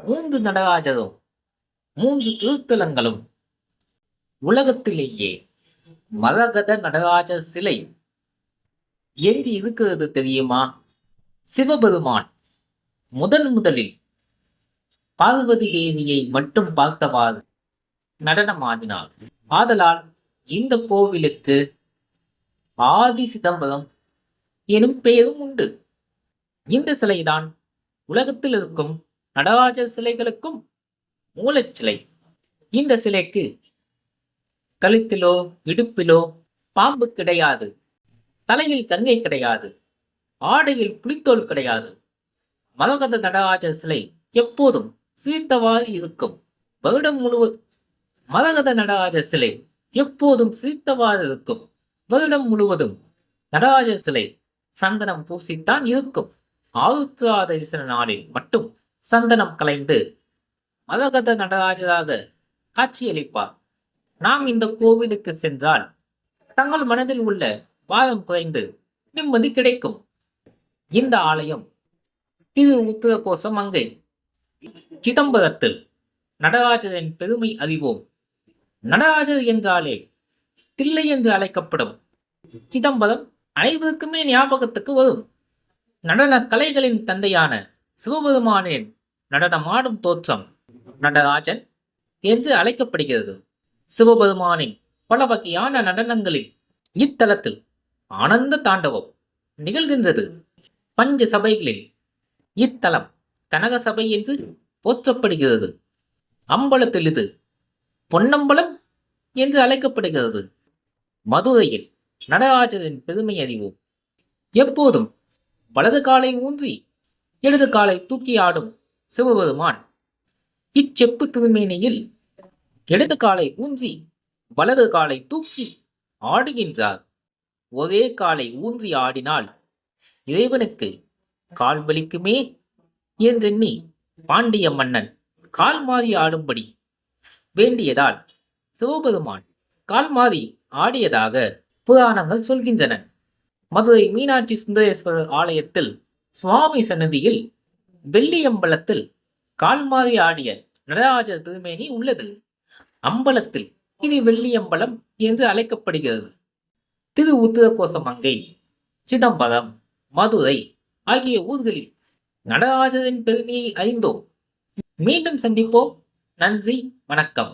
மூன்று நடராஜரும் மூன்று திருத்தலங்களும் உலகத்திலேயே மரகத நடராஜர் சிலை எங்கு இருக்கிறது தெரியுமா? சிவபெருமான் முதலில் பார்வதி தேவியை மட்டும் பார்த்தவாறு நடனமாடினார். ஆதலால் இந்த கோவிலுக்கு ஆதி சிதம்பரம் எனும் பெயரும் உண்டு. இந்த சிலைதான் உலகத்தில் இருக்கும் நடராஜர் சிலைகளுக்கும் மூலச்சிலை. இந்த சிலைக்கு கழுத்திலோ இடுப்பிலோ பாம்பு கிடையாது, தலையில் கங்கை கிடையாது, ஆடையில் புலித்தோல் கிடையாது. மரகத நடராஜர் சிலை எப்போதும் சிரித்தவாறு இருக்கும். வருடம் முழுவதும் மரகத நடராஜர் சிலை எப்போதும் சிரித்தவாறு இருக்கும். வருடம் முழுவதும் நடராஜர் சிலை சந்தனம் பூசித்தான் இருக்கும். ஆருத்ரா தரிசன நாளில் மட்டும் சந்தனம் கலைந்து மரகத நடராஜராக காட்சியளிப்பார். நாம் இந்த கோவிலுக்கு சென்றால் தங்கள் மனதில் உள்ள பாரம் குறைந்து நிம்மதி கிடைக்கும். இந்த ஆலயம் திரு உத்தரகோச மங்கை சிதம்பரத்தில் நடராஜரின் பெருமை அறிவோம். நடராஜர் என்றாலே தில்லை என்று அழைக்கப்படும் சிதம்பரம் அனைவருக்குமே ஞாபகத்துக்கு வரும். நடன கலைகளின் தந்தையான சிவபெருமானின் நடனமாடும் தோற்றம் நடராஜன் என்று அழைக்கப்படுகிறது. சிவபெருமானின் பல வகையான நடனங்களில் இத்தலத்தில் ஆனந்த தாண்டவம் நிகழ்கின்றது. பஞ்ச சபைகளில் இத்தலம் கனக சபை என்று போற்றப்படுகிறது. அம்பலத்தில் இது பொன்னம்பலம் என்று அழைக்கப்படுகிறது. மதுரையில் நடராஜரின் பெருமை அறிவோம். எப்போதும் வலது காலை ஊன்றி இடது காலை தூக்கி ஆடும் சிவபெருமான் இச்செப்பு திருமேனியில் இடது காலை ஊன்றி வலது காலை தூக்கி ஆடுகின்றார். ஒரே காலை ஊன்றி ஆடினால் இறைவனுக்கு கால் வலிக்குமே என்றெண்ணி பாண்டிய மன்னன் கால் மாறி ஆடும்படி வேண்டியதால் சிவபெருமான் கால் மாறி ஆடியதாக புராணங்கள் சொல்கின்றன. மதுரை மீனாட்சி சுந்தரேஸ்வரர் ஆலயத்தில் சுவாமி சன்னதியில் வெள்ளியம்பலத்தில் கால் மாறி ஆடிய நடராஜர் திருமேனி உள்ளது. அம்பலத்தில் இது வெள்ளியம்பலம் என்று அழைக்கப்படுகிறது. திரு உத்தரகோசமங்கை, சிதம்பரம், மதுரை ஆகிய ஊர்களில் நடராஜரின் பெருமையை அறிந்தோம். மீண்டும் சந்திப்போம். நன்றி, வணக்கம்.